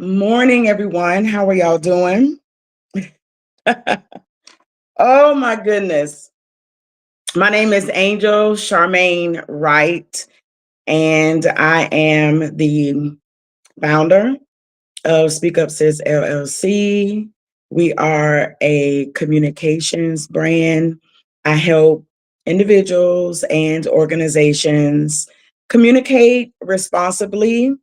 morning, everyone. How are y'all doing? Oh my goodness. My name is Angel Charmaine Wright, and I am the founder of Speak Up Sis LLC. We are a communications brand. I help individuals and organizations communicate responsibly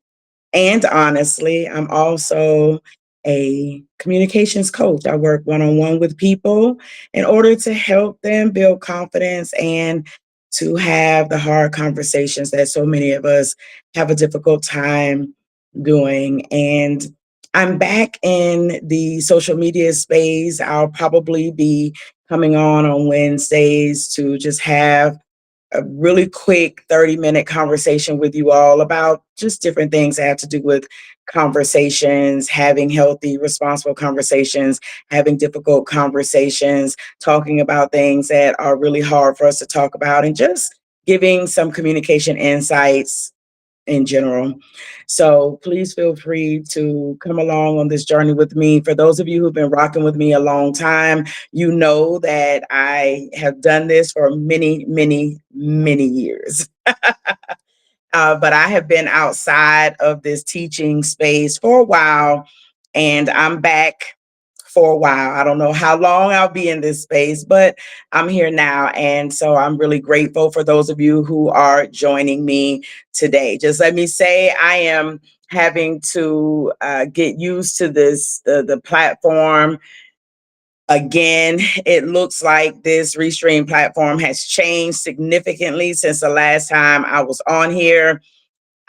and honestly. I'm also a communications coach. I work one on one with people in order to help them build confidence and to have the hard conversations that so many of us have a difficult time doing. And I'm back in the social media space. I'll probably be coming on Wednesdays to just have a really quick 30-minute conversation with you all about just different things that have to do with conversations, having healthy, responsible conversations, having difficult conversations, talking about things that are really hard for us to talk about, and just giving some communication insights in general. So please feel free to come along on this journey with me. For those of you who've been rocking with me a long time, you know that I have done this for many, many, many years. But I have been outside of this teaching space for a while, and I'm back for a while. I don't know how long I'll be in this space, but I'm here now. And so I'm really grateful for those of you who are joining me today. Just let me say, I am having to get used to the platform. Again, it looks like this Restream platform has changed significantly since the last time I was on here.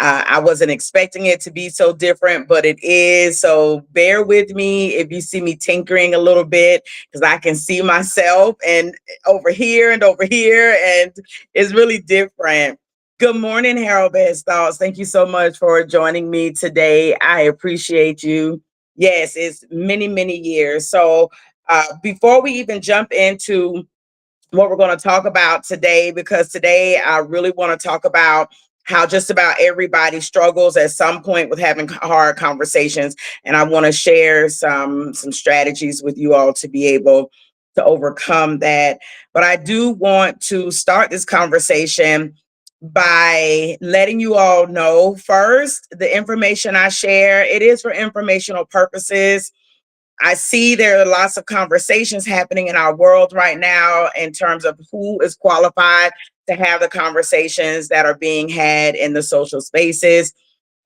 I wasn't expecting it to be so different, but it is. So bear with me if you see me tinkering a little bit, because I can see myself and over here, and it's really different. Good morning, Harold Best Thoughts. Thank you so much for joining me today. I appreciate you. Yes, it's many, many years. So before we even jump into what we're going to talk about today, because today I really want to talk about how just about everybody struggles at some point with having hard conversations, and I want to share some strategies with you all to be able to overcome that. But I do want to start this conversation by letting you all know first, the information I share, it is for informational purposes. I see there are lots of conversations happening in our world right now in terms of who is qualified to have the conversations that are being had in the social spaces.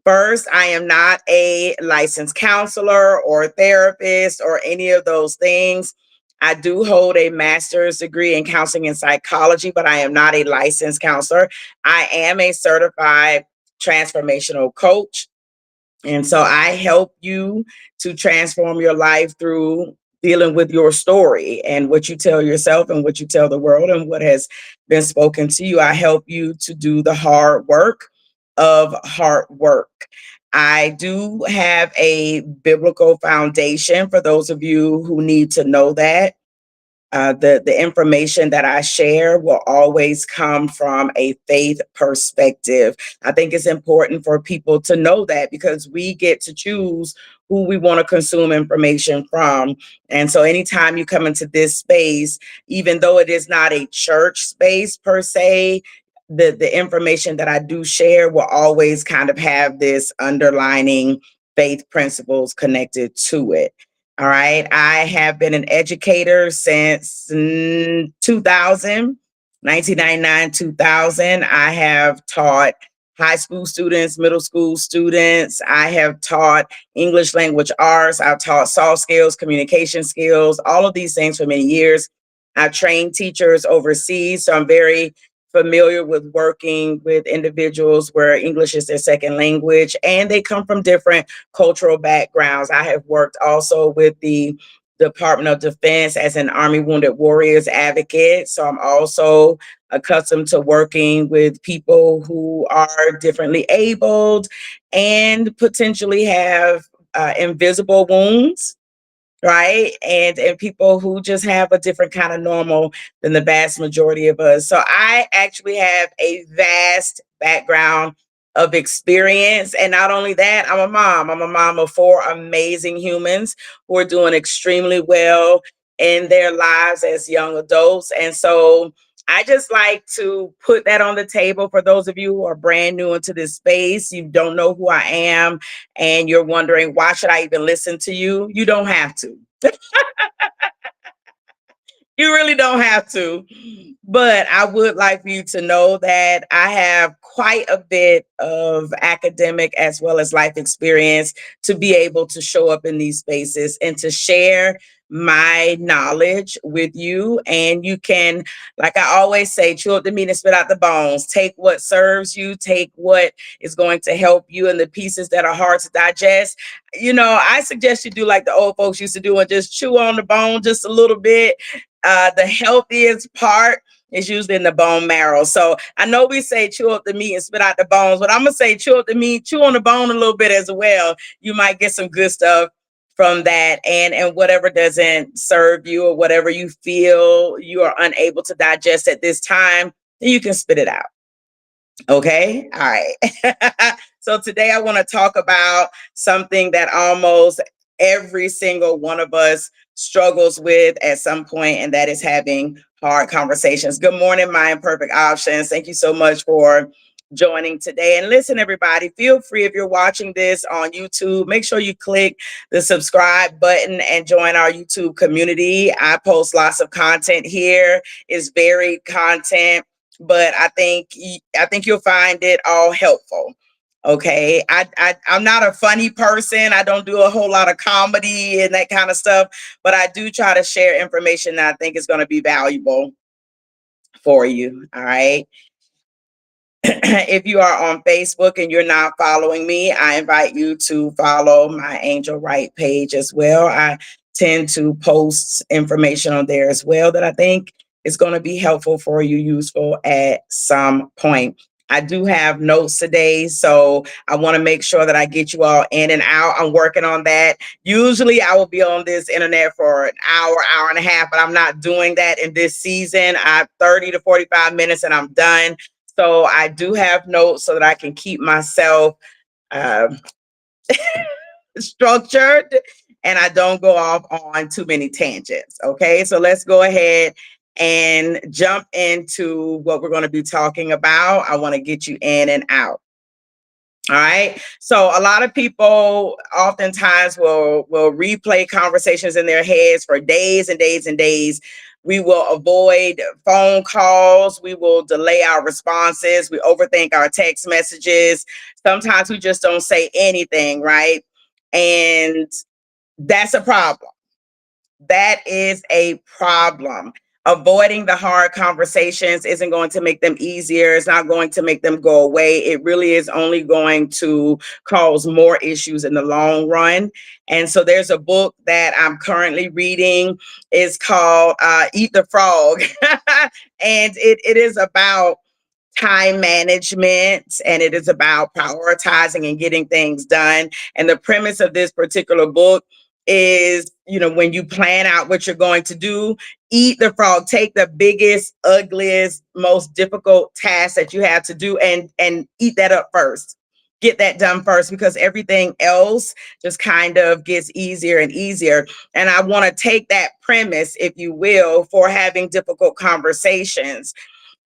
First, I am not a licensed counselor or therapist or any of those things. I do hold a master's degree in counseling and psychology, but I am not a licensed counselor. I am a certified transformational coach. And so I help you to transform your life through dealing with your story and what you tell yourself and what you tell the world and what has been spoken to you. I help you to do the hard work of hard work. I do have a biblical foundation for those of you who need to know that. The information that I share will always come from a faith perspective. I think it's important for people to know that because we get to choose who we want to consume information from. And so anytime you come into this space, even though it is not a church space per se, the information that I do share will always kind of have this underlining faith principles connected to it. All right. I have been an educator since 2000, 1999, 2000. I have taught high school students, middle school students. I have taught English language arts. I've taught soft skills, communication skills, all of these things for many years. I've trained teachers overseas. So I'm very familiar with working with individuals where English is their second language and they come from different cultural backgrounds. I have worked also with the Department of Defense as an Army Wounded Warriors advocate. So I'm also accustomed to working with people who are differently abled and potentially have invisible wounds, right? And people who just have a different kind of normal than the vast majority of us. So I actually have a vast background of experience. And not only that, I'm a mom. I'm a mom of four amazing humans who are doing extremely well in their lives as young adults. And so I just like to put that on the table for those of you who are brand new into this space. You don't know who I am, and you're wondering, why should I even listen to you? You don't have to. You really don't have to. But I would like for you to know that I have quite a bit of academic as well as life experience to be able to show up in these spaces and to share my knowledge with you. And you can, like I always say, chew up the meat and spit out the bones. Take what serves you, take what is going to help you, and the pieces that are hard to digest. I suggest you do like the old folks used to do and just chew on the bone just a little bit. The healthiest part is usually in the bone marrow. So I know we say chew up the meat and spit out the bones, but I'm gonna say chew up the meat, chew on the bone a little bit as well. You might get some good stuff from that, and whatever doesn't serve you or whatever you feel you are unable to digest at this time, then you can spit it out. Okay. All right. So today I want to talk about something that almost every single one of us struggles with at some point, and that is having hard conversations. Good morning, my imperfect options. Thank you so much for joining today. And listen, everybody, feel free, if you're watching this on YouTube, make sure you click the subscribe button and join our YouTube community. I post lots of content here. It's varied content, but I think you'll find it all helpful. Okay. I'm not a funny person. I don't do a whole lot of comedy and that kind of stuff, but I do try to share information that I think is going to be valuable for you. All right. If you are on Facebook and you're not following me, I invite you to follow my Angel Wright page as well. I tend to post information on there as well that I think is going to be helpful for you, useful at some point. I do have notes today, so I want to make sure that I get you all in and out. I'm working on that. Usually I will be on this internet for an hour and a half, but I'm not doing that in this season. I 30 to 45 minutes and I'm done. So I do have notes so that I can keep myself um, structured and I don't go off on too many tangents. Okay, so let's go ahead and jump into what we're going to be talking about. I want to get you in and out. All right. So a lot of people oftentimes will replay conversations in their heads for days and days and days. We will avoid phone calls. We will delay our responses. We overthink our text messages. Sometimes we just don't say anything, right? And that's a problem. That is a problem. Avoiding the hard conversations isn't going to make them easier. It's not going to make them go away. It really is only going to cause more issues in the long run. And so there's a book that I'm currently reading. It's called Eat the Frog. And it is about time management, and it is about prioritizing and getting things done. And the premise of this particular book is, when you plan out what you're going to do, eat the frog. Take the biggest, ugliest, most difficult task that you have to do and eat that up first. Get that done first, because everything else just kind of gets easier and easier. And I want to take that premise, if you will, for having difficult conversations.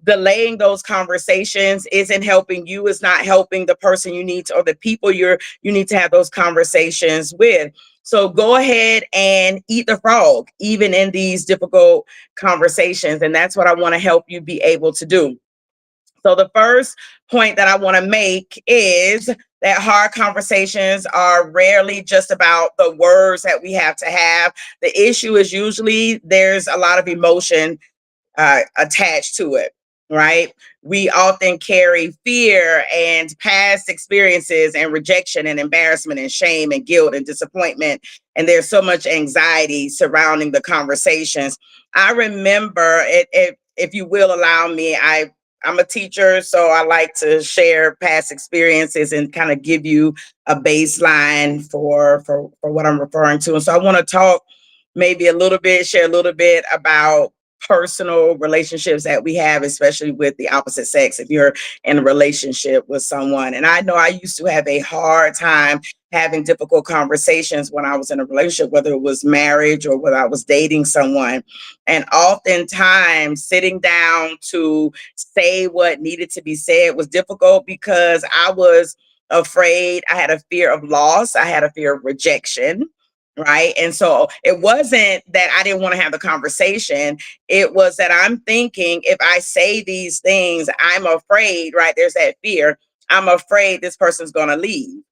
Delaying those conversations isn't helping you. It's not helping the person you need to, or the people you need to have those conversations with. So go ahead and eat the frog, even in these difficult conversations. And that's what I want to help you be able to do. So the first point that I want to make is that hard conversations are rarely just about the words that we have to have. The issue is usually there's a lot of emotion attached to it, right? We often carry fear and past experiences and rejection and embarrassment and shame and guilt and disappointment. And there's so much anxiety surrounding the conversations. I remember it, if you will allow me, I'm a teacher, so I like to share past experiences and kind of give you a baseline for what I'm referring to. And so I want to talk maybe a little bit, share a little bit about personal relationships that we have, especially with the opposite sex, if you're in a relationship with someone. And I know I used to have a hard time having difficult conversations when I was in a relationship, whether it was marriage or whether I was dating someone. And oftentimes sitting down to say what needed to be said was difficult because I was afraid. I had a fear of loss. I had a fear of rejection. Right. And so it wasn't that I didn't want to have the conversation. It was that I'm thinking if I say these things, I'm afraid, right? There's that fear. I'm afraid this person's going to leave.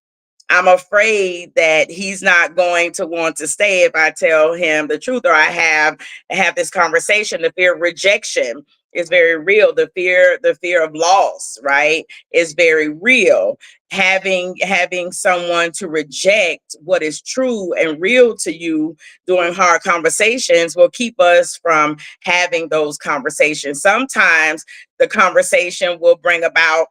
I'm afraid that he's not going to want to stay if I tell him the truth or I have this conversation. The fear of rejection is very real. The fear of loss, right, is very real. Having someone to reject what is true and real to you during hard conversations will keep us from having those conversations. Sometimes the conversation will bring about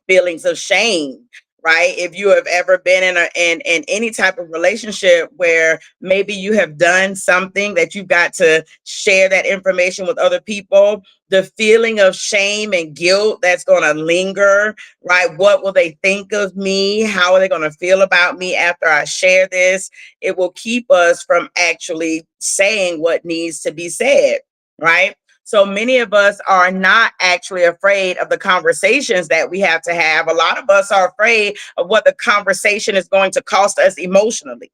feelings of shame, right? If you have ever been in any type of relationship where maybe you have done something that you've got to share that information with other people, the feeling of shame and guilt that's going to linger, right? What will they think of me? How are they going to feel about me after I share this? It will keep us from actually saying what needs to be said, right? So many of us are not actually afraid of the conversations that we have to have. A lot of us are afraid of what the conversation is going to cost us emotionally,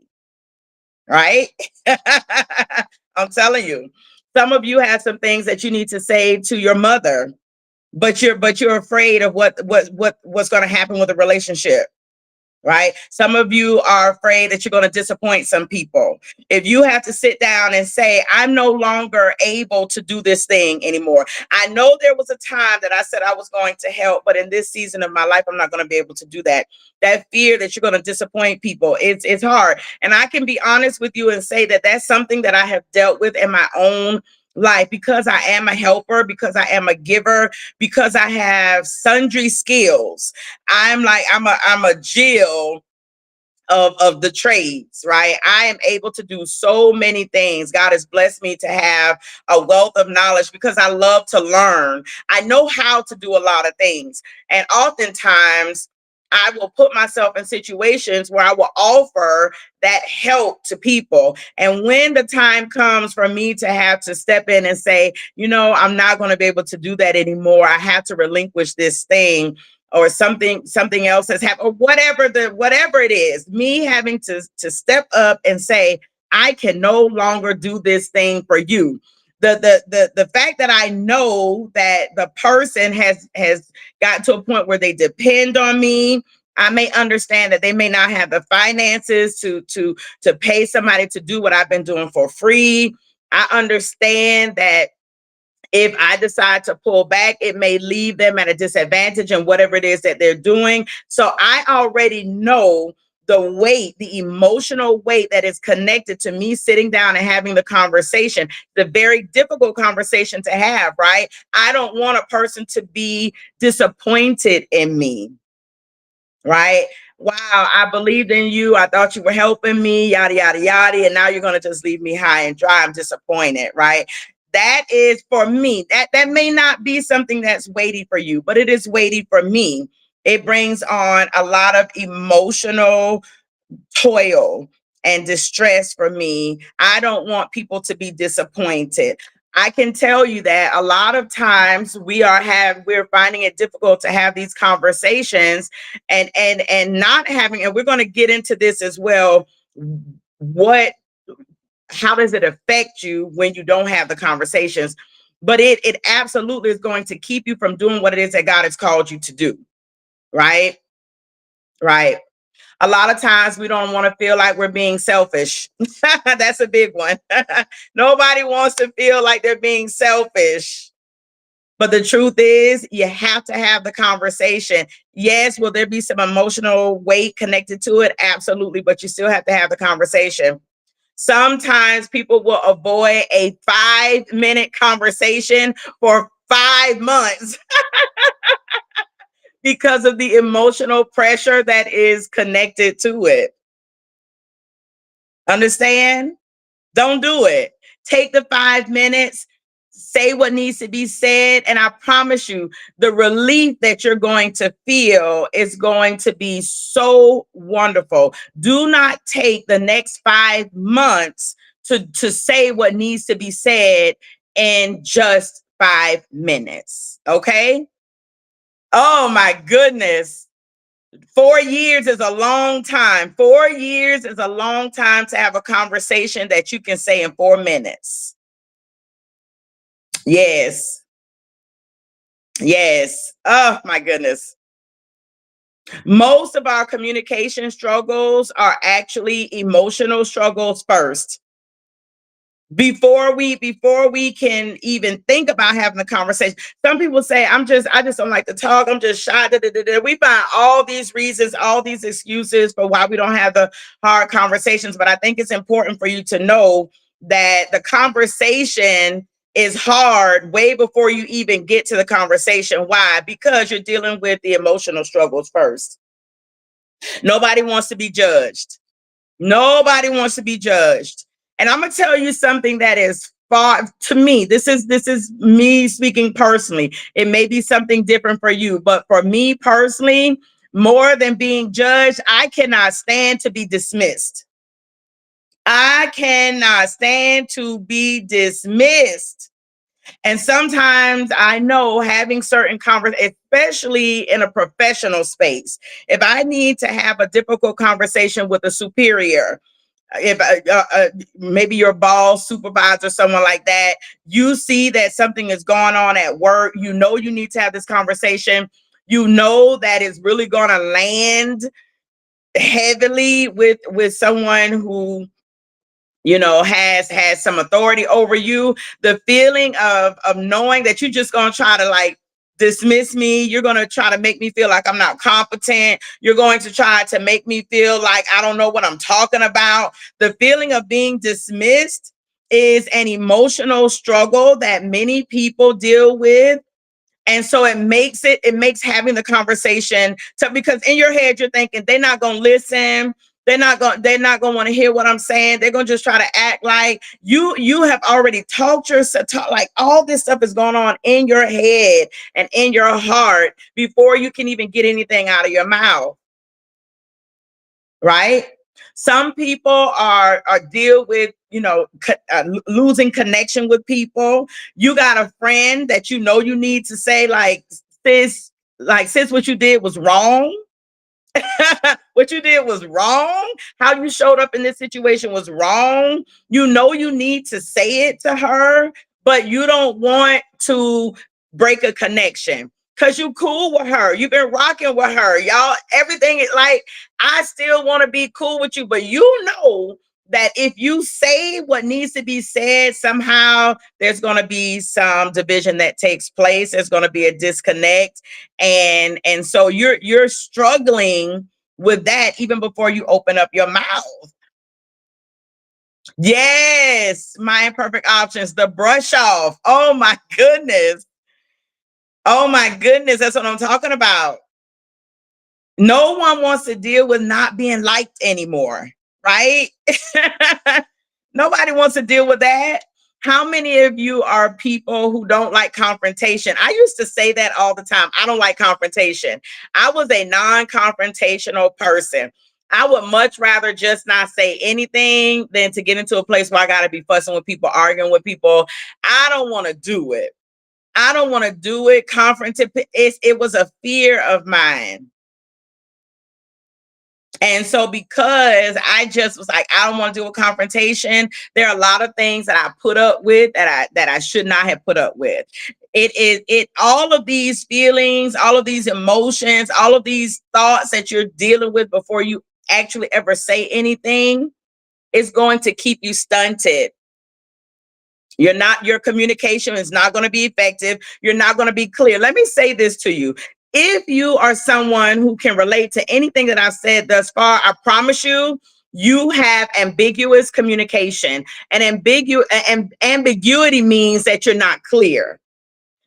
right? I'm telling you. Some of you have some things that you need to say to your mother, but you're afraid of what's going to happen with the relationship, right? Some of you are afraid that you're going to disappoint some people. If you have to sit down and say, I'm no longer able to do this thing anymore. I know there was a time that I said I was going to help, but in this season of my life, I'm not going to be able to do that. That fear that you're going to disappoint people, it's hard. And I can be honest with you and say that that's something that I have dealt with in my own life because I am a helper, because I am a giver, because I have sundry skills. I'm a Jill of the trades, right? I am able to do so many things. God has blessed me to have a wealth of knowledge because I love to learn. I know how to do a lot of things. And oftentimes I will put myself in situations where I will offer that help to people. And when the time comes for me to have to step in and say, I'm not going to be able to do that anymore. I have to relinquish this thing or something else has happened or whatever it is, me having to step up and say, I can no longer do this thing for you. The fact that I know that the person has gotten to a point where they depend on me. I may understand that they may not have the finances to pay somebody to do what I've been doing for free. I understand that if I decide to pull back, it may leave them at a disadvantage in whatever it is that they're doing. So I already know the weight, the emotional weight that is connected to me sitting down and having the conversation, the very difficult conversation to have, right? I don't want a person to be disappointed in me, right? Wow, I believed in you. I thought you were helping me, yada, yada, yada. And now you're going to just leave me high and dry. I'm disappointed, right? That is for me. That may not be something that's weighty for you, but it is weighty for me. It brings on a lot of emotional toil and distress for me. I don't want people to be disappointed. I can tell you that a lot of times we're finding it difficult to have these conversations and not having, and we're going to get into this as well. What How does it affect you when you don't have the conversations? But it absolutely is going to keep you from doing what it is that God has called you to do. Right? Right. A lot of times we don't want to feel like we're being selfish. That's a big one. Nobody wants to feel like they're being selfish. But the truth is, you have to have the conversation. Yes, will there be some emotional weight connected to it? Absolutely. But you still have to have the conversation. Sometimes people will avoid a 5-minute conversation for 5 months because of the emotional pressure that is connected to it. Understand? Don't do it. Take the 5 minutes, say what needs to be said. And I promise you, the relief that you're going to feel is going to be so wonderful. Do not take the next 5 months to say what needs to be said in just 5 minutes. Okay. Oh my goodness. 4 years is a long time. 4 years is a long time to have a conversation that you can say in 4 minutes. Yes. Yes. Oh my goodness. Most of our communication struggles are actually emotional struggles first. Before we can even think about having a conversation. Some people say, I just don't like to talk. I'm just shy. Da, da, da, da. We find all these reasons, all these excuses for why we don't have the hard conversations. But I think it's important for you to know that the conversation is hard way before you even get to the conversation. Why? Because you're dealing with the emotional struggles first. Nobody wants to be judged. Nobody wants to be judged. And I'm gonna tell you something that is far to me. This is me speaking personally. It may be something different for you, but for me personally, more than being judged, I cannot stand to be dismissed. I cannot stand to be dismissed. And sometimes I know having certain conversations, especially in a professional space, if I need to have a difficult conversation with a superior, if maybe your boss, supervisor, someone like that, you see that something is going on at work, you know you need to have this conversation, you know that it's really going to land heavily with someone who has some authority over you. The feeling of knowing that you're just going to try to like dismiss me, you're going to try to make me feel like I'm not competent, you're going to try to make me feel like I don't know what I'm talking about. The feeling of being dismissed is an emotional struggle that many people deal with. And so it makes having the conversation tough, because in your head you're thinking they're not going to listen. They're not going to want to hear what I'm saying. They're going to just try to act like you have already talked yourself, like all this stuff is going on in your head and in your heart before you can even get anything out of your mouth, right? Some people are deal with losing connection with people. You got a friend that you need to say sis, what you did was wrong. What you did was wrong. How you showed up in this situation was wrong. You need to say it to her, but you don't want to break a connection because you cool with her. You've been rocking with her. Y'all, everything is like, I still want to be cool with you, but you know that if you say what needs to be said, somehow there's going to be some division that takes place. There's going to be a disconnect, and so you're struggling with that even before you open up your mouth. Yes, my imperfect options, the brush off. Oh my goodness. Oh my goodness, that's what I'm talking about. No one wants to deal with not being liked anymore, right? Nobody wants to deal with that. How many of you are people who don't like confrontation? I used to say that all the time. I don't like confrontation. I was a non-confrontational person. I would much rather just not say anything than to get into a place where I got to be fussing with people, arguing with people. I don't want to do it. I don't want to do it. It was a fear of mine. And so because I just was like, I don't want to do a confrontation, there are a lot of things that I put up with that I should not have put up with. It all of these feelings, all of these emotions, all of these thoughts that you're dealing with before you actually ever say anything is going to keep you stunted. Your communication is not going to be effective. You're not going to be clear. Let me say this to you. If you are someone who can relate to anything that I've said thus far, I promise you, you have ambiguous communication. And ambiguity means that you're not clear.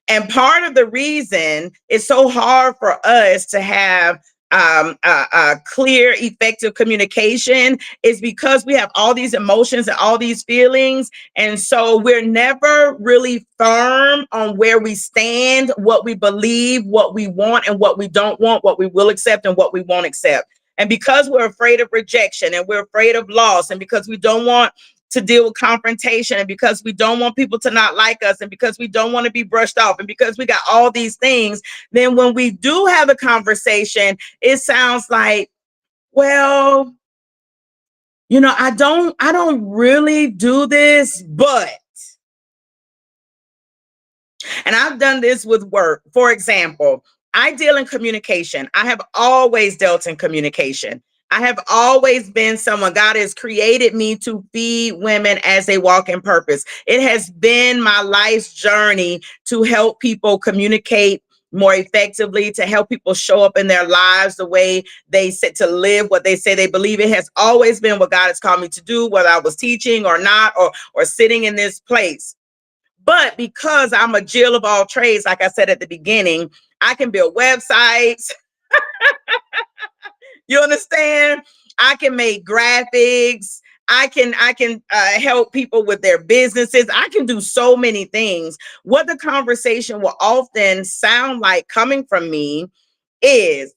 And part of the reason it's so hard for us to have clear, effective communication is because we have all these emotions and all these feelings. And so we're never really firm on where we stand, what we believe, what we want and what we don't want, what we will accept and what we won't accept. And because we're afraid of rejection and we're afraid of loss, and because we don't want to deal with confrontation, and because we don't want people to not like us, and because we don't want to be brushed off, and because we got all these things, then when we do have a conversation, it sounds like, well, I don't really do this, but, and I've done this with work. For example, I deal in communication. I have always dealt in communication. I have always been someone, God has created me to feed women as they walk in purpose. It has been my life's journey to help people communicate more effectively, to help people show up in their lives the way they said, to live what they say they believe. It has always been what God has called me to do, whether I was teaching or not, or sitting in this place. But because I'm a Jill of all trades, like I said at the beginning, I can build websites. You understand? I can make graphics. I can help people with their businesses. I can do so many things. What the conversation will often sound like coming from me is,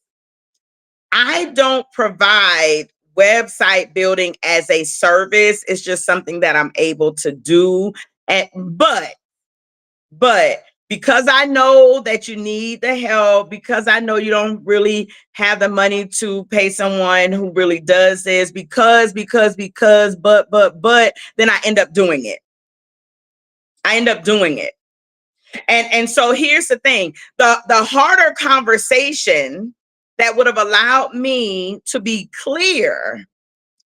I don't provide website building as a service. It's just something that I'm able to do. But because I know that you need the help, because I know you don't really have the money to pay someone who really does this, but, then I end up doing it. I end up doing it. And so here's the thing. The harder conversation that would have allowed me to be clear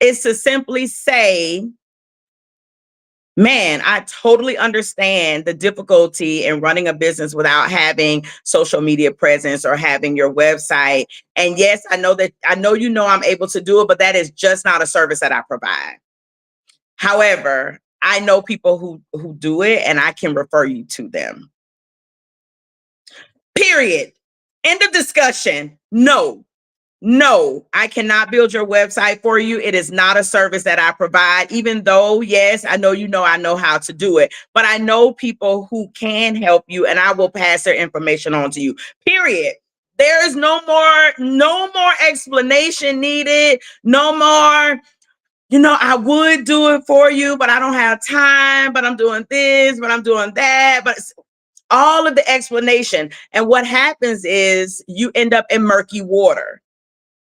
is to simply say, man, I totally understand the difficulty in running a business without having social media presence or having your website. And yes, I know I'm able to do it, but that is just not a service that I provide. However, I know people who do it, and I can refer you to them. Period. End of discussion. No, I cannot build your website for you. It is not a service that I provide, even though, yes, I know how to do it, but I know people who can help you, and I will pass their information on to you. Period. There is no more explanation needed. No more, I would do it for you, but I don't have time, but I'm doing this, but I'm doing that, but all of the explanation. And what happens is you end up in murky water.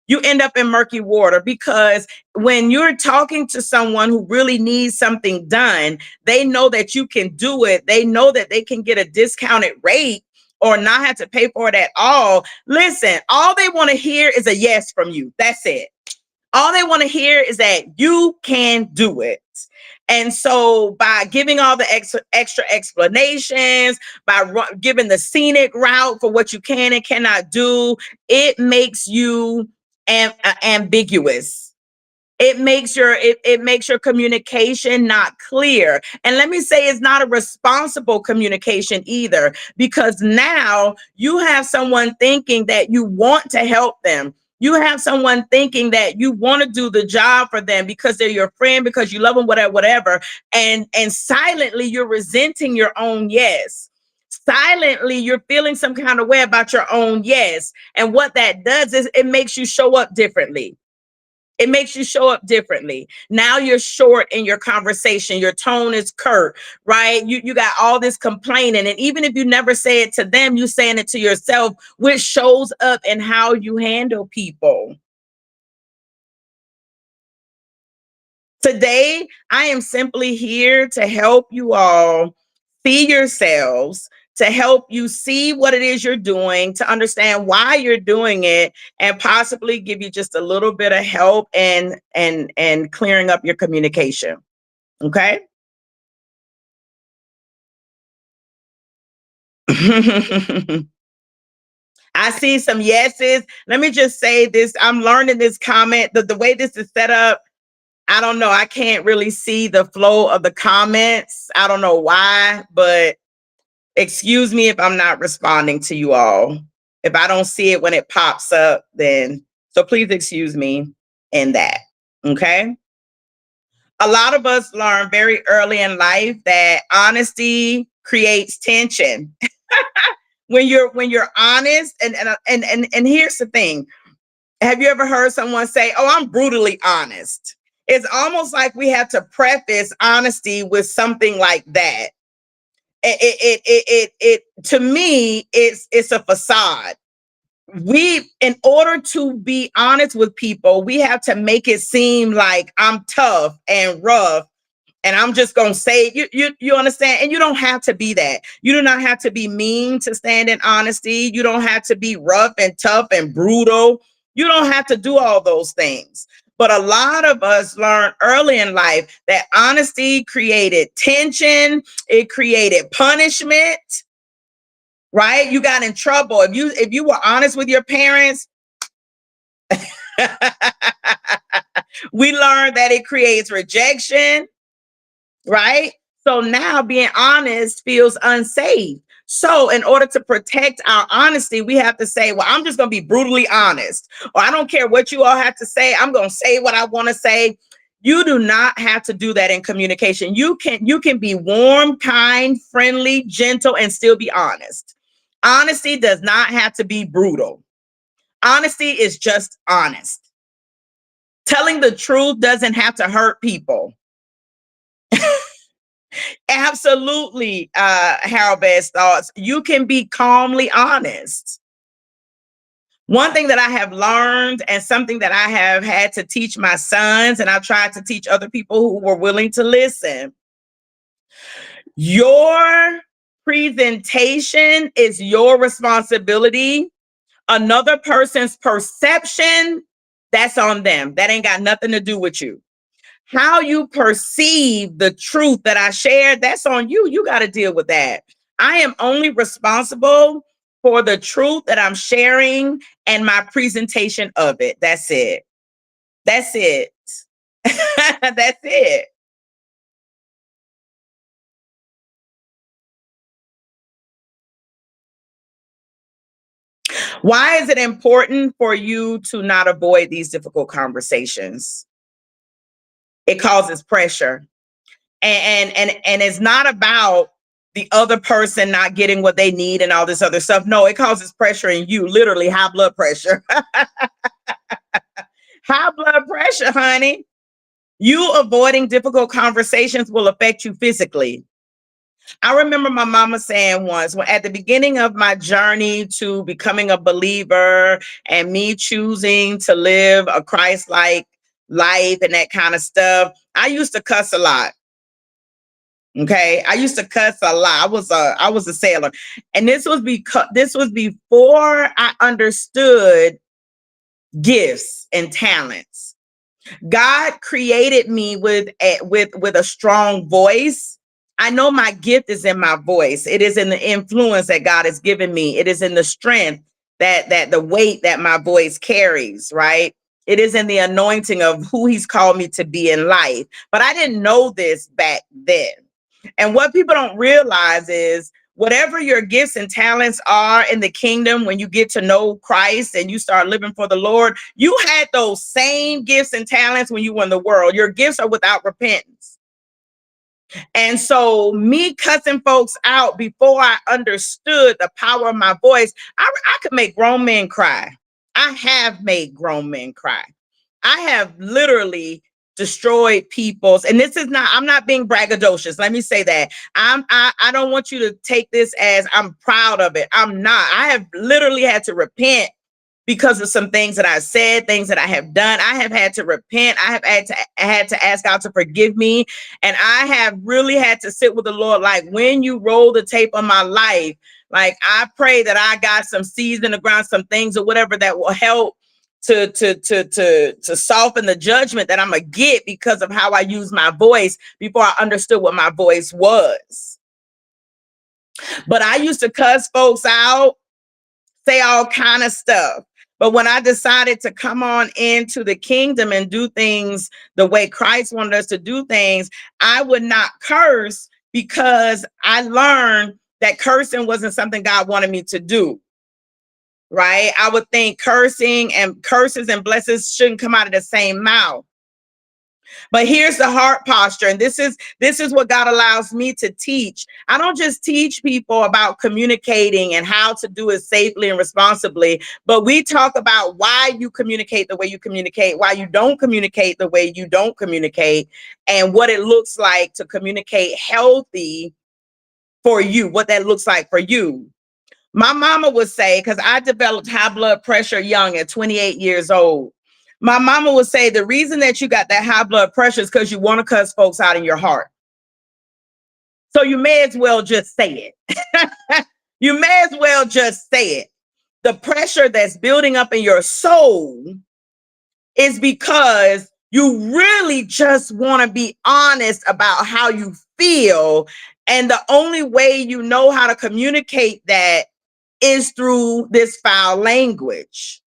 You end up in murky water because when you're talking to someone who really needs something done, they know that you can do it. They know that they can get a discounted rate or not have to pay for it at all. Listen, all they want to hear is a yes from you. That's it. All they want to hear is that you can do it. And so by giving all the extra explanations, by giving the scenic route for what you can and cannot do, it makes you ambiguous. It makes your communication not clear. And let me say, it's not a responsible communication either, because now you have someone thinking that you want to help them. You have someone thinking that you want to do the job for them because they're your friend, because you love them, whatever. And silently you're resenting your own yes. Silently you're feeling some kind of way about your own yes. And what that does is it makes you show up differently. It makes you show up differently. Now you're short in your conversation. Your tone is curt, right? You got all this complaining. And even if you never say it to them, you're saying it to yourself, which shows up in how you handle people. Today, I am simply here to help you all see yourselves, to help you see what it is you're doing, to understand why you're doing it, and possibly give you just a little bit of help and clearing up your communication. Okay? I see some yeses. Let me just say this. I'm learning this comment. The way this is set up, I don't know. I can't really see the flow of the comments. I don't know why, but excuse me if I'm not responding to you all. If I don't see it when it pops up, then So please excuse me in that. Okay. A lot of us learn very early in life that honesty creates tension. When you're honest, and here's the thing. Have you ever heard someone say, "Oh, I'm brutally honest"? It's almost like we have to preface honesty with something like that. To me, it's a facade. In order to be honest with people, we have to make it seem like I'm tough and rough, and I'm just gonna say, you understand? And you don't have to be that. You do not have to be mean to stand in honesty. You don't have to be rough and tough and brutal. You don't have to do all those things. But a lot of us learn early in life that honesty created tension, it created punishment, right? You got in trouble. If you were honest with your parents, we learned that it creates rejection, right? So now being honest feels unsafe. So in order to protect our honesty, we have to say, well, I'm just going to be brutally honest, or I don't care what you all have to say. I'm going to say what I want to say. You do not have to do that in communication. You can be warm, kind, friendly, gentle, and still be honest. Honesty does not have to be brutal. Honesty is just honest. Telling the truth doesn't have to hurt people. Absolutely, Harold Best thoughts. You can be calmly honest. One thing that I have learned, and something that I have had to teach my sons, and I've tried to teach other people who were willing to listen. Your presentation is your responsibility. Another person's perception, that's on them. That ain't got nothing to do with you. How you perceive the truth that I shared, that's on you. You got to deal with that. I am only responsible for the truth that I'm sharing and my presentation of it. That's it. That's it. That's it. Why is it important for you to not avoid these difficult conversations? It causes pressure. And it's not about the other person not getting what they need and all this other stuff. No, it causes pressure in you, literally high blood pressure. High blood pressure, honey. You avoiding difficult conversations will affect you physically. I remember my mama saying once, when at the beginning of my journey to becoming a believer and me choosing to live a Christ-like life and that kind of stuff, I used to cuss a lot. Okay, I used to cuss a lot. I was a sailor, and this was before I understood gifts and talents. God created me with a strong voice. I know my gift is in my voice. It is in the influence that God has given me. It is in the strength that the weight that my voice carries, right? It is in the anointing of who he's called me to be in life. But I didn't know this back then. And what people don't realize is whatever your gifts and talents are in the kingdom, when you get to know Christ and you start living for the Lord, you had those same gifts and talents when you were in the world. Your gifts are without repentance. And so me cussing folks out before I understood the power of my voice, I could make grown men cry. I have made grown men cry. I have literally destroyed people's, and this is not, I'm not being braggadocious. Let me say that. I don't want you to take this as I'm proud of it. I'm not. I have literally had to repent because of some things that I said, things that I have done. I have had to repent. I have had to ask God to forgive me. And I have really had to sit with the Lord. Like, when you roll the tape on my life, like, I pray that I got some seeds in the ground, some things or whatever that will help to soften the judgment that I'm gonna get because of how I use my voice before I understood what my voice was. But I used to cuss folks out, say all kind of stuff. But when I decided to come on into the kingdom and do things the way Christ wanted us to do things, I would not curse because I learned that cursing wasn't something God wanted me to do. right? I would think cursing and curses and blessings shouldn't come out of the same mouth. But here's the heart posture, and this is what God allows me to teach. I don't just teach people about communicating and how to do it safely and responsibly, but we talk about why you communicate the way you communicate, why you don't communicate the way you don't communicate, and what it looks like to communicate healthy for you, what that looks like for you. My mama would say, because I developed high blood pressure young at 28 years old. My mama would say the reason that you got that high blood pressure is because you want to cuss folks out in your heart. So you may as well just say it. You may as well just say it. The pressure that's building up in your soul is because you really just want to be honest about how you feel. And the only way you know how to communicate that is through this foul language.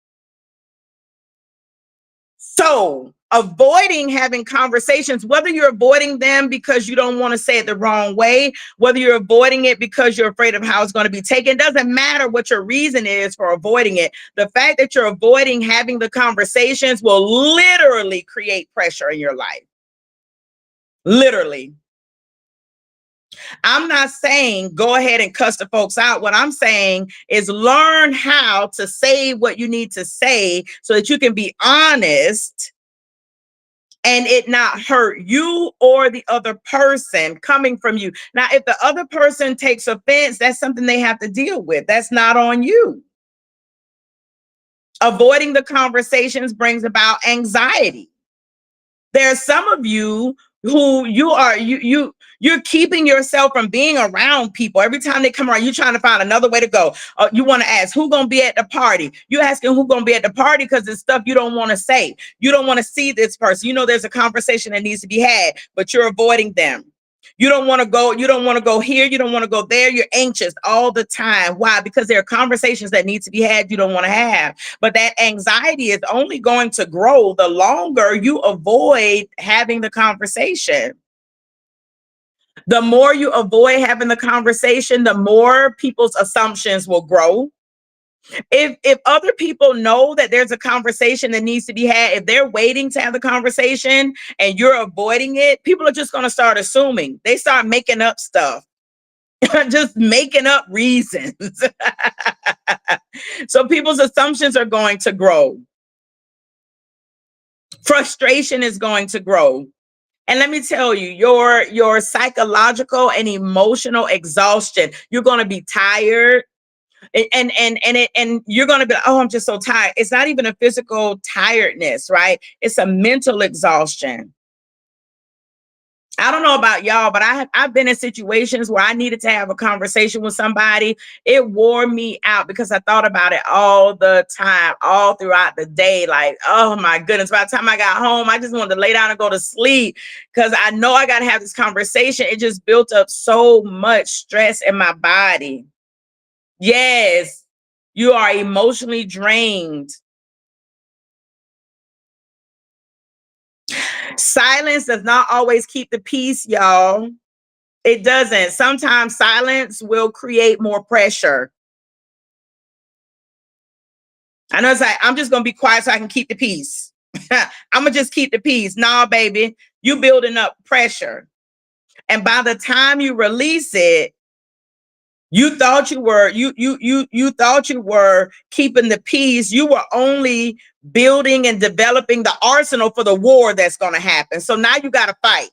So, avoiding having conversations, whether you're avoiding them because you don't want to say it the wrong way, whether you're avoiding it because you're afraid of how it's going to be taken, doesn't matter what your reason is for avoiding it. The fact that you're avoiding having the conversations will literally create pressure in your life. Literally. I'm not saying go ahead and cuss the folks out. What I'm saying is learn how to say what you need to say so that you can be honest and it not hurt you or the other person coming from you. Now, if the other person takes offense, that's something they have to deal with. That's not on you. Avoiding the conversations brings about anxiety. There's some of you who you're keeping yourself from being around people. Every time they come around, you're trying to find another way to go. You want to ask who's gonna be at the party. You're asking who's gonna be at the party because it's stuff you don't want to say. You don't want to see this person. You know there's a conversation that needs to be had, but you're avoiding them. You don't want to go. You don't want to go here. You don't want to go there. You're anxious all the time. Why? Because there are conversations that need to be had you don't want to have. But that anxiety is only going to grow the longer you avoid having the conversation. The more you avoid having the conversation, the more people's assumptions will grow. If other people know that there's a conversation that needs to be had, if they're waiting to have the conversation and you're avoiding it, people are just going to start assuming. They start making up stuff. Just making up reasons. So people's assumptions are going to grow. Frustration is going to grow. And let me tell you, your psychological and emotional exhaustion, you're going to be tired. And you're going to be like, oh, I'm just so tired. It's not even a physical tiredness, right? It's a mental exhaustion. I don't know about y'all, but I've been in situations where I needed to have a conversation with somebody. It wore me out because I thought about it all the time, all throughout the day. Like, oh my goodness. By the time I got home, I just wanted to lay down and go to sleep because I know I got to have this conversation. It just built up so much stress in my body. Yes, you are emotionally drained. Silence does not always keep the peace, y'all. It doesn't. Sometimes silence will create more pressure. I know it's like, I'm just going to be quiet so I can keep the peace. I'm going to just keep the peace. Nah, baby, you building up pressure. And by the time you release it, you thought you thought you were keeping the peace. You were only building and developing the arsenal for the war that's going to happen. So now you got to fight.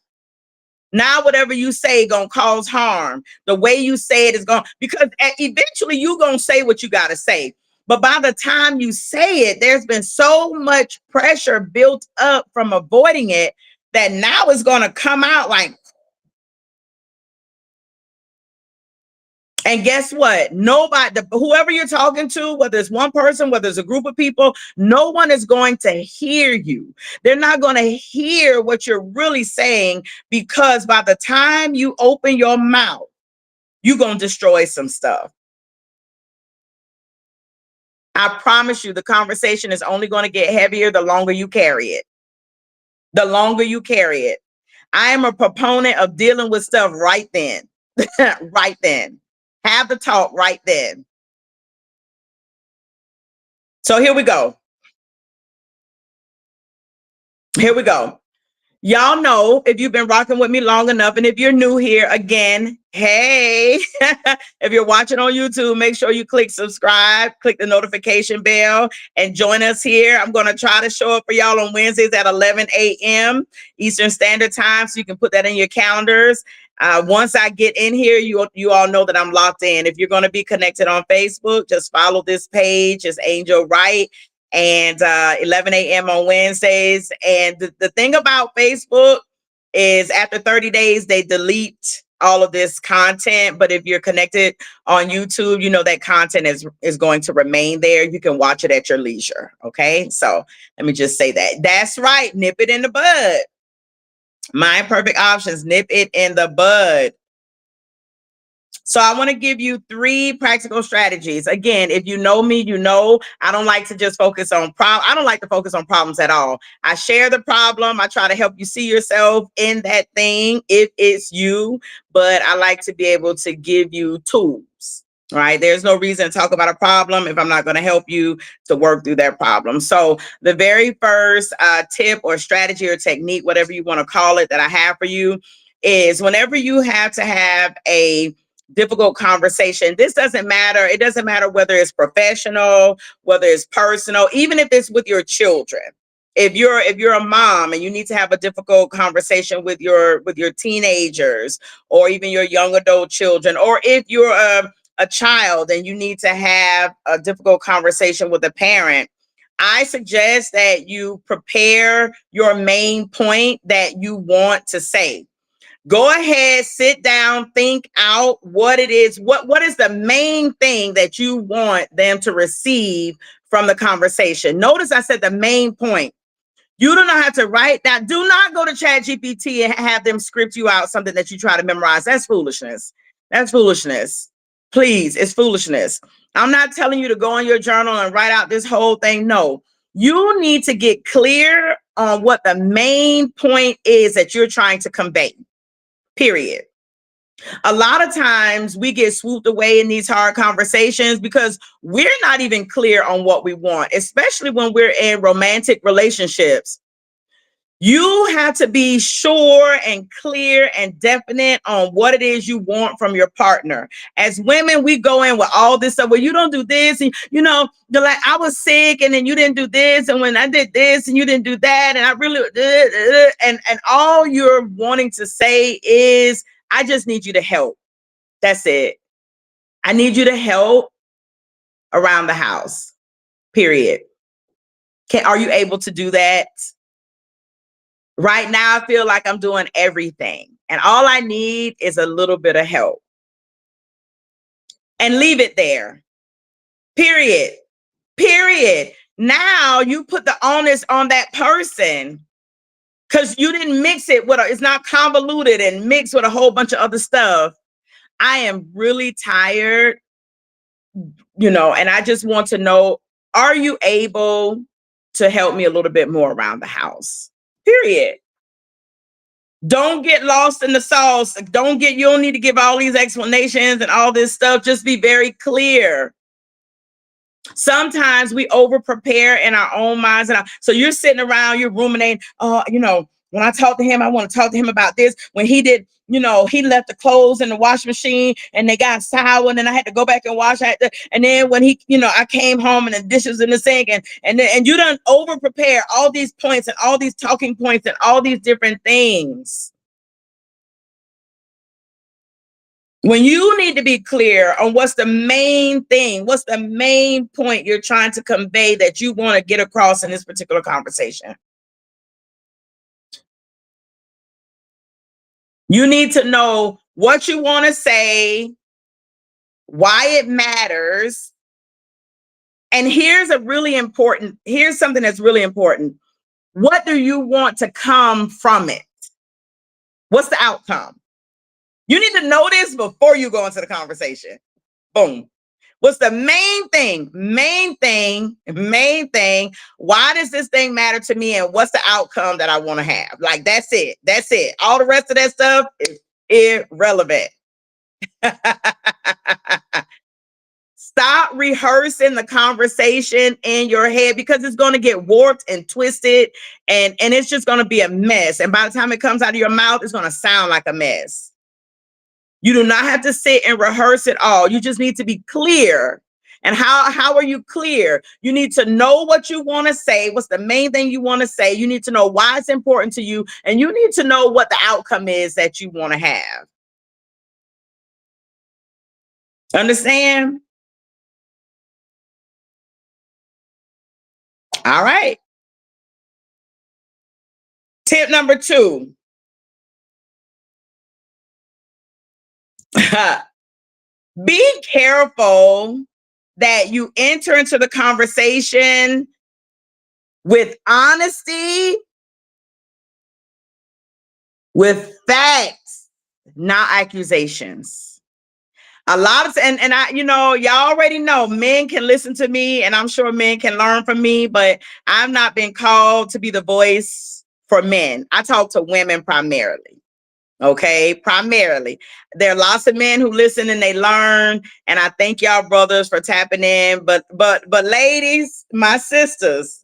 Now, whatever you say gonna cause harm. The way you say it is going because eventually you gonna say what you gotta say. But by the time you say it, there's been so much pressure built up from avoiding it that now it's gonna come out like. And guess what? Nobody, whoever you're talking to, whether it's one person, whether it's a group of people, no one is going to hear you. They're not going to hear what you're really saying because by the time you open your mouth, you're going to destroy some stuff. I promise you, the conversation is only going to get heavier the longer you carry it. The longer you carry it. I am a proponent of dealing with stuff right then. Right then. Have the talk right then. So here we go. Here we go. Y'all know, if you've been rocking with me long enough, and if you're new here, again, hey, if you're watching on YouTube, make sure you click subscribe, click the notification bell, and join us here. I'm going to try to show up for y'all on Wednesdays at 11 a.m. Eastern Standard Time, so you can put that in your calendars. Once I get in here, you all know that I'm locked in. If you're going to be connected on Facebook, just follow this page. It's Angel Wright. And 11 a.m. on Wednesdays. And the thing about Facebook is after 30 days, they delete all of this content. But if you're connected on YouTube, you know that content is going to remain there. You can watch it at your leisure. Okay. So let me just say that. That's right. Nip it in the bud. Mind Perfect Options. Nip it in the bud. So I want to give you 3 practical strategies. Again, if you know me, you know I don't like to just focus on I don't like to focus on problems at all. I share the problem. I try to help you see yourself in that thing if it's you, but I like to be able to give you tools. Right? There's no reason to talk about a problem if I'm not going to help you to work through that problem. So the very first tip or strategy or technique, whatever you want to call it, that I have for you is whenever you have to have a difficult conversation. This doesn't matter. It doesn't matter whether it's professional, whether it's personal, even if it's with your children. If you're a mom and you need to have a difficult conversation with your teenagers or even your young adult children, or if you're a child and you need to have a difficult conversation with a parent, I suggest that you prepare your main point that you want to say. Go ahead, sit down, think out what it is. What is the main thing that you want them to receive from the conversation? Notice I said the main point. You do not have to write that. Do not go to ChatGPT and have them script you out something that you try to memorize. That's foolishness. That's foolishness. Please, it's foolishness. I'm not telling you to go in your journal and write out this whole thing. No, you need to get clear on what the main point is that you're trying to convey. Period. A lot of times we get swooped away in these hard conversations because we're not even clear on what we want, especially when we're in romantic relationships. You have to be sure and clear and definite on what it is you want from your partner. As women, we go in with all this stuff. Well, you don't do this, and you're like, I was sick, and then you didn't do this, and when I did this, and you didn't do that, and I really and all you're wanting to say is, I just need you to help. That's it. I need you to help around the house. Period. Are you able to do that? Right now, I feel like I'm doing everything, and all I need is a little bit of help. And leave it there. Period. Period. Now you put the onus on that person because you didn't mix it with it's not convoluted and mixed with a whole bunch of other stuff. I am really tired, and I just want to know, are you able to help me a little bit more around the house? Period. Don't get lost in the sauce. You don't need to give all these explanations and all this stuff. Just be very clear. Sometimes we over prepare in our own minds. So you're sitting around, you're ruminating. When I talk to him, I want to talk to him about this. When he did, he left the clothes in the washing machine and they got sour, and then I had to go back and wash. And then when he, I came home and the dishes in the sink, and you done over prepare all these points and all these talking points and all these different things. When you need to be clear on what's the main thing, what's the main point you're trying to convey that you want to get across in this particular conversation. You need to know what you want to say, why it matters. And here's something that's really important. What do you want to come from it? What's the outcome? You need to know this before you go into the conversation. Boom. What's the main thing? Main thing. Why does this thing matter to me? And what's the outcome that I want to have? Like, that's it. That's it. All the rest of that stuff is irrelevant. Stop rehearsing the conversation in your head because it's going to get warped and twisted and it's just going to be a mess. And by the time it comes out of your mouth, it's going to sound like a mess. You do not have to sit and rehearse it all. You just need to be clear. And how are you clear? You need to know what you want to say. What's the main thing you want to say? You need to know why it's important to you. And you need to know what the outcome is that you want to have. Understand? All right. Tip number 2. Be careful that you enter into the conversation with honesty, with facts, not accusations. A lot of and I, y'all already know men can listen to me, and I'm sure men can learn from me, but I've not been called to be the voice for men. I talk to women primarily. Okay, primarily. There are lots of men who listen and they learn, and I thank y'all brothers for tapping in. But ladies, my sisters,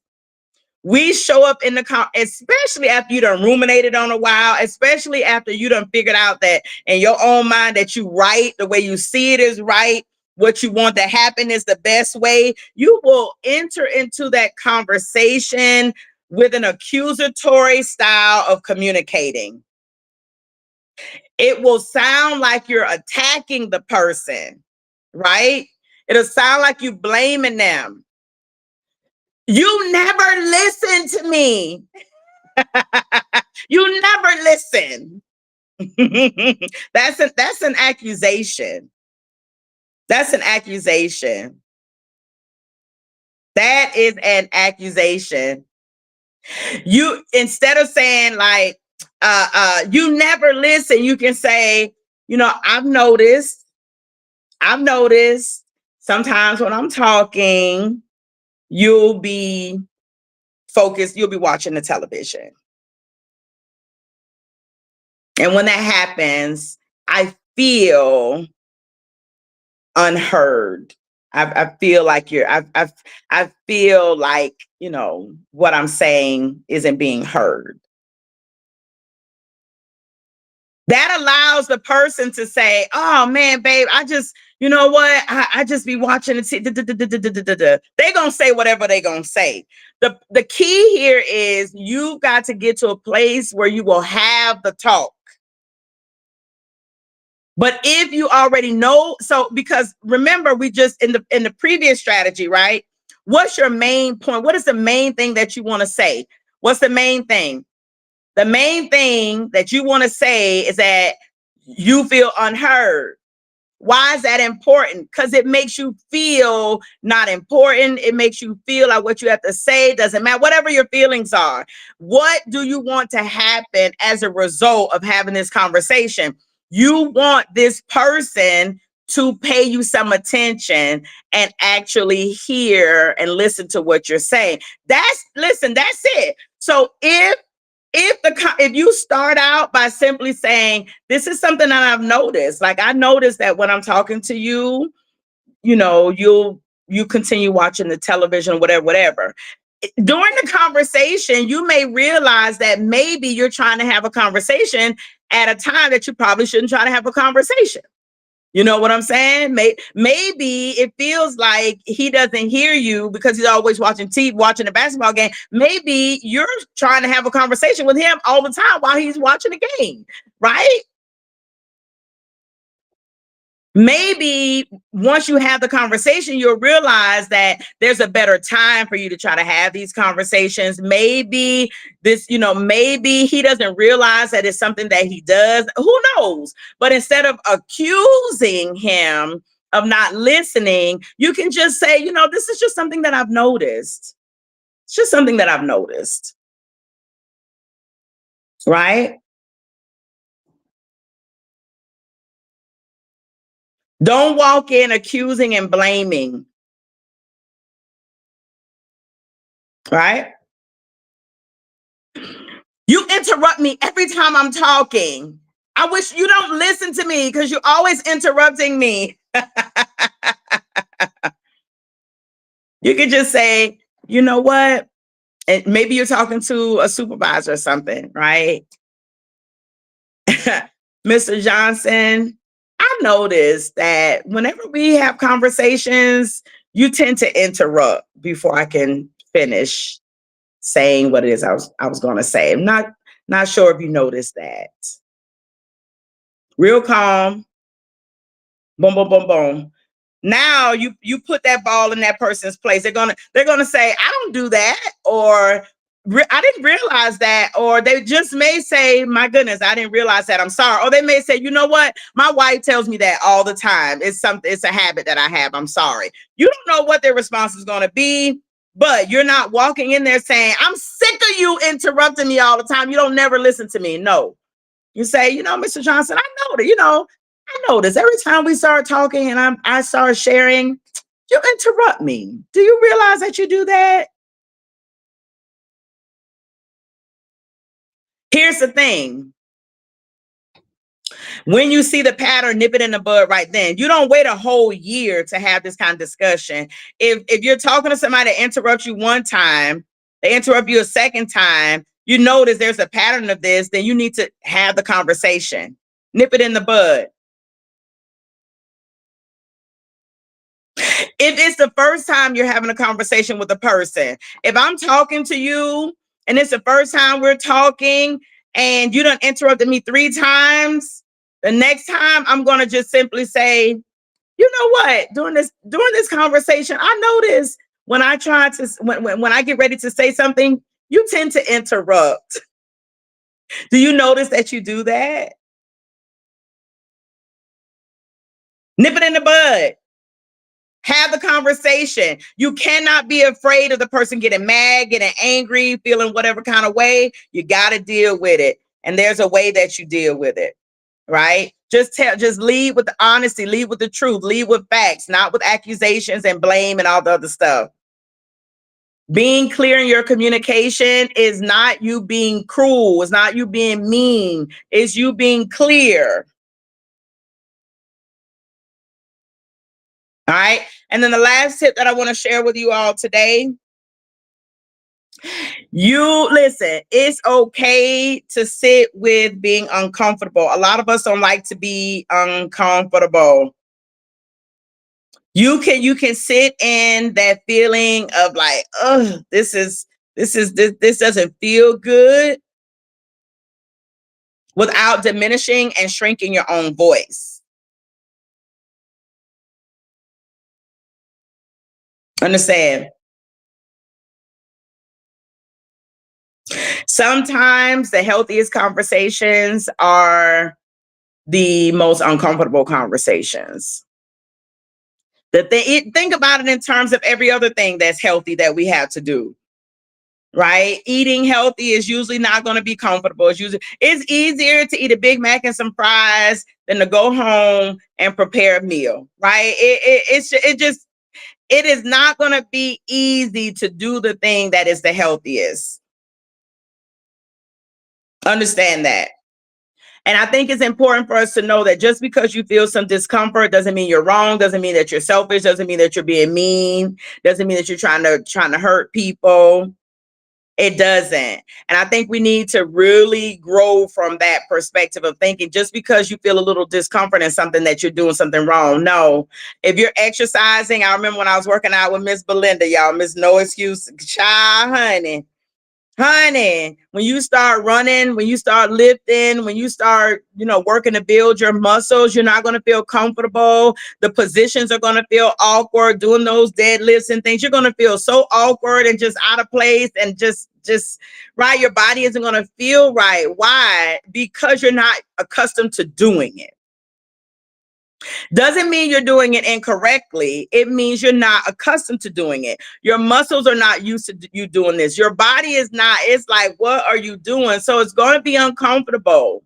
we show up in especially after you done ruminated on a while, especially after you done figured out that in your own mind that you right, the way you see it is right, what you want to happen is the best way. You will enter into that conversation with an accusatory style of communicating. It will sound like you're attacking the person, right? It'll sound like you blaming them. You never listen to me. You never listen. That's an accusation. That's an accusation. That is an accusation. You, instead of saying like you never listen, you can say, I've noticed sometimes when I'm talking, you'll be focused, you'll be watching the television. And when that happens, I feel unheard. I feel like I feel like, what I'm saying isn't being heard. That allows the person to say, oh man, babe, I just, you know what? I just be watching it. They're going to say whatever they're going to say. The key here is you've got to get to a place where you will have the talk. But if you already know, because remember, we just in the previous strategy, right? What's your main point? What is the main thing that you want to say? What's the main thing? The main thing that you want to say is that you feel unheard. Why is that important? Because it makes you feel not important. It makes you feel like what you have to say doesn't matter, whatever your feelings are. What do you want to happen as a result of having this conversation? You want this person to pay you some attention and actually hear and listen to what you're saying. That's it. So if you start out by simply saying, this is something that I've noticed, like I noticed that when I'm talking to you, you continue watching the television, whatever. During the conversation, you may realize that maybe you're trying to have a conversation at a time that you probably shouldn't try to have a conversation. You know what I'm saying? Maybe it feels like he doesn't hear you because he's always watching TV, watching a basketball game. Maybe you're trying to have a conversation with him all the time while he's watching the game, right? Maybe once you have the conversation, you'll realize that there's a better time for you to try to have these conversations. Maybe maybe he doesn't realize that it's something that he does. Who knows? But instead of accusing him of not listening, you can just say, this is just something that I've noticed. It's just something that I've noticed. Right? Don't walk in accusing and blaming. Right? You interrupt me every time I'm talking. I wish you don't listen to me because you're always interrupting me. You could just say, you know what? And maybe you're talking to a supervisor or something, right? Mr. Johnson, I noticed that whenever we have conversations, you tend to interrupt before I can finish saying what it is I was going to say. I'm not sure if you noticed that. Real calm, boom, boom, boom, boom. Now you put that ball in that person's place. They're gonna say, I don't do that, or I didn't realize that, or they just may say, my goodness, I didn't realize that, I'm sorry. Or they may say, you know what, my wife tells me that all the time. It's a habit that I have, I'm sorry. You don't know what their response is going to be, but you're not walking in there saying, I'm sick of you interrupting me all the time, you don't never listen to me. No, you say, Mr. Johnson, I know that, I notice every time we start talking and I start sharing, you interrupt me. Do you realize that you do that? Here's the thing. When you see the pattern, nip it in the bud right then. You don't wait a whole year to have this kind of discussion. If you're talking to somebody that interrupts you one time, they interrupt you a second time, you notice there's a pattern of this, then you need to have the conversation. Nip it in the bud. If it's the first time you're having a conversation with a person, if I'm talking to you and it's the first time we're talking and you done interrupted me 3 times, the next time I'm going to just simply say, you know what, during this conversation, I notice when I try to, when I get ready to say something, you tend to interrupt. Do you notice that you do that? Nip it in the bud. Have the conversation. You cannot be afraid of the person getting mad, getting angry, feeling whatever kind of way. You got to deal with it. And there's a way that you deal with it, right? Just lead with the honesty, lead with the truth, lead with facts, not with accusations and blame and all the other stuff. Being clear in your communication is not you being cruel. It's not you being mean. It's you being clear. All right. And then the last tip that I want to share with you all today, you listen, it's okay to sit with being uncomfortable. A lot of us don't like to be uncomfortable. You can sit in that feeling of like, oh, this doesn't feel good, without diminishing and shrinking your own voice. Understand? Sometimes the healthiest conversations are the most uncomfortable conversations. Think about it in terms of every other thing that's healthy that we have to do, right? Eating healthy is usually not going to be comfortable. It's easier to eat a Big Mac and some fries than to go home and prepare a meal, right? It is not going to be easy to do the thing that is the healthiest. Understand that. And I think it's important for us to know that just because you feel some discomfort doesn't mean you're wrong, doesn't mean that you're selfish, doesn't mean that you're being mean, doesn't mean that you're trying to hurt people. It doesn't. And I think we need to really grow from that perspective of thinking just because you feel a little discomfort in something that you're doing something wrong. No. If you're exercising, I remember when I was working out with Miss Belinda, y'all, Miss No Excuse, child, honey, when you start running, when you start lifting, when you start, working to build your muscles, you're not going to feel comfortable. The positions are going to feel awkward doing those deadlifts and things. You're going to feel so awkward and just out of place and just right. Your body isn't going to feel right. Why? Because you're not accustomed to doing it. Doesn't mean you're doing it incorrectly. It means you're not accustomed to doing it. Your muscles are not used to you doing this. Your body is not. It's like, what are you doing? So it's going to be uncomfortable.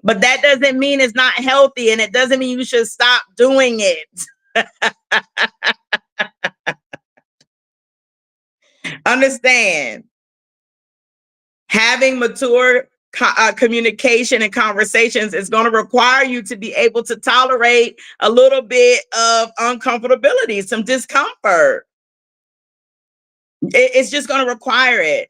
But that doesn't mean it's not healthy, and it doesn't mean you should stop doing it. Understand? Having mature communication and conversations is going to require you to be able to tolerate a little bit of uncomfortability, some discomfort. It's just going to require it.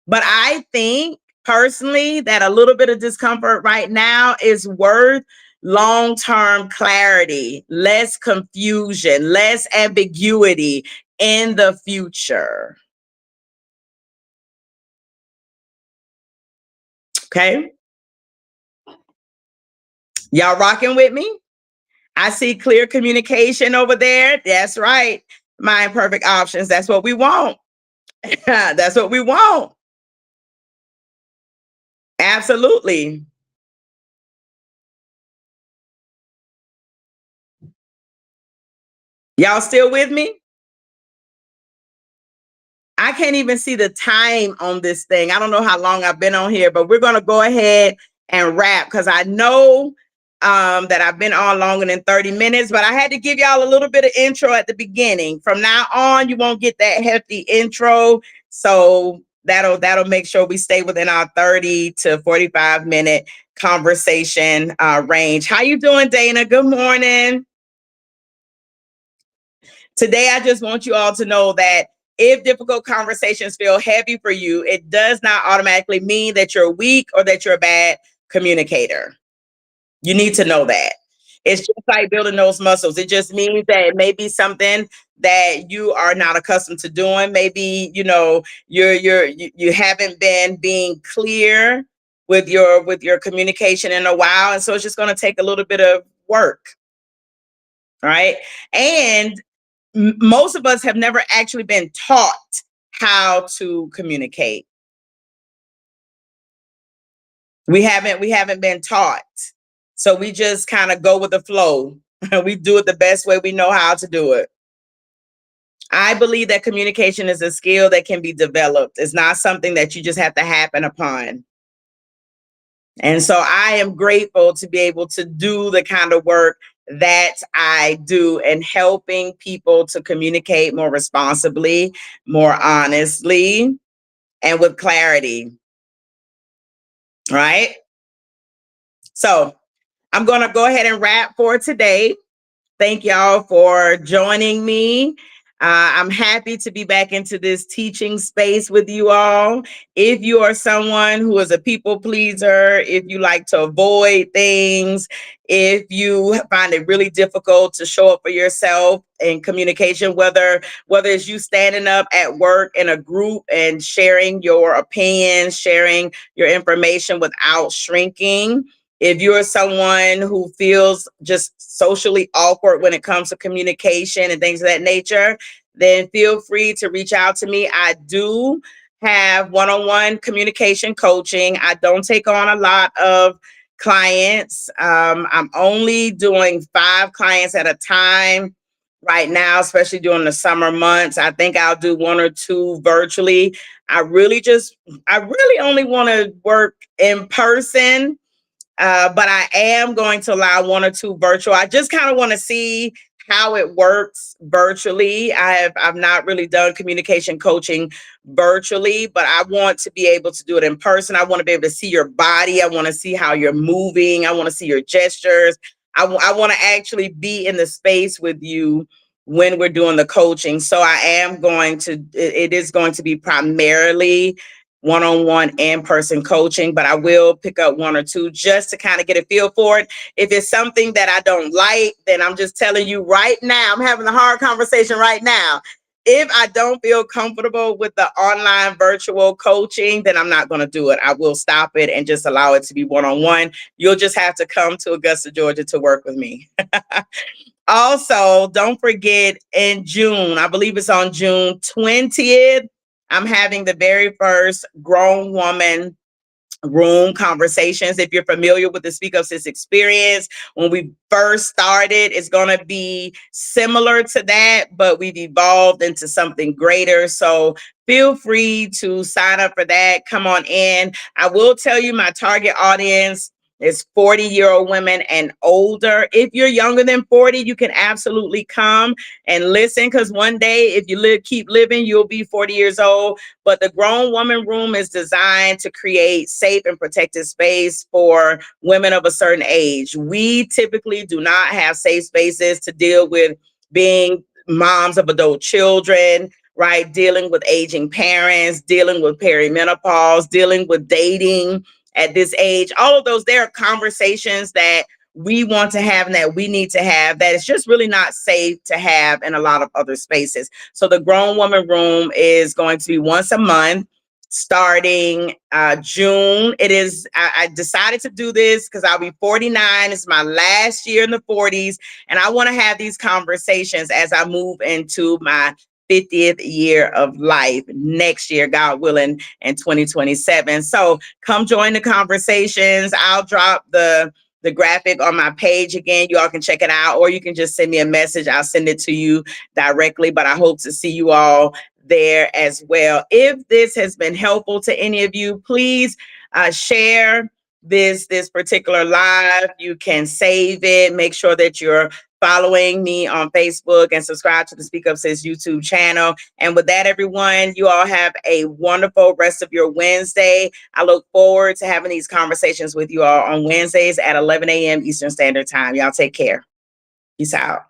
But I think personally that a little bit of discomfort right now is worth long-term clarity, less confusion, less ambiguity in the future. Okay. Y'all rocking with me? I see clear communication over there. That's right. My imperfect options. That's what we want. That's what we want. Absolutely. Y'all still with me? I can't even see the time on this thing. I don't know how long I've been on here, but we're going to go ahead and wrap because I know that I've been on longer than 30 minutes, but I had to give y'all a little bit of intro at the beginning. From now on, you won't get that hefty intro. So that'll make sure we stay within our 30 to 45-minute conversation range. How you doing, Dana? Good morning. Today, I just want you all to know that if difficult conversations feel heavy for you, it does not automatically mean that you're weak or that you're a bad communicator. You need to know that. It's just like building those muscles. It just means that it may be something that you are not accustomed to doing. Maybe, you haven't been being clear with your communication in a while. And so it's just going to take a little bit of work. Right. And most of us have never actually been taught how to communicate. We haven't been taught. So we just kind of go with the flow. We do it the best way we know how to do it. I believe that communication is a skill that can be developed. It's not something that you just have to happen upon. And so I am grateful to be able to do the kind of work that I do in helping people to communicate more responsibly, more honestly, and with clarity. Right? So I'm going to go ahead and wrap for today. Thank y'all for joining me. I'm happy to be back into this teaching space with you all. If you are someone who is a people pleaser, if you like to avoid things, if you find it really difficult to show up for yourself in communication, whether it's you standing up at work in a group and sharing your opinions, sharing your information without shrinking, if you're someone who feels just socially awkward when it comes to communication and things of that nature, then feel free to reach out to me. I do have one-on-one communication coaching. I don't take on a lot of clients. I'm only doing 5 clients at a time right now, especially during the summer months. I think I'll do 1 or 2 virtually. I really only want to work in person, but I am going to allow 1 or 2 virtual. I just kind of want to see how it works virtually. I've not really done communication coaching virtually, but I want to be able to do it in person. I want to be able to see your body. I want to see how you're moving. I want to see your gestures. I want to actually be in the space with you when we're doing the coaching. So it is going to be primarily one-on-one in-person coaching, but I will pick up 1 or 2 just to kind of get a feel for it. If it's something that I don't like, then I'm just telling you right now, I'm having a hard conversation right now. If I don't feel comfortable with the online virtual coaching, then I'm not going to do it. I will stop it and just allow it to be one-on-one. You'll just have to come to Augusta, Georgia to work with me. Also, don't forget in June, I believe it's on June 20th, I'm having the very first grown woman room conversations. If you're familiar with the Speak Up Sis experience, when we first started, it's going to be similar to that, but we've evolved into something greater. So feel free to sign up for that. Come on in. I will tell you my target audience is 40-year-old women and older. If you're younger than 40, you can absolutely come and listen, because one day, if you keep living, you'll be 40 years old. But the Grown Woman Room is designed to create safe and protected space for women of a certain age. We typically do not have safe spaces to deal with being moms of adult children, right? Dealing with aging parents, dealing with perimenopause, dealing with dating at this age. All of those, there are conversations that we want to have and that we need to have that it's just really not safe to have in a lot of other spaces. So the Grown Woman Room is going to be once a month starting June. It is, I decided to do this because I'll be 49. It's my last year in the 40s. And I want to have these conversations as I move into my 50th year of life next year, God willing, in 2027. So come join the conversations. I'll drop the graphic on my page again. You all can check it out, or you can just send me a message. I'll send it to you directly, but I hope to see you all there as well. If this has been helpful to any of you, please share this particular live. You can save it. Make sure that you're following me on Facebook and subscribe to the Speak Up Sis YouTube channel. And with that, everyone, you all have a wonderful rest of your Wednesday. I look forward to having these conversations with you all on Wednesdays at 11 a.m. Eastern Standard Time. Y'all take care. Peace out.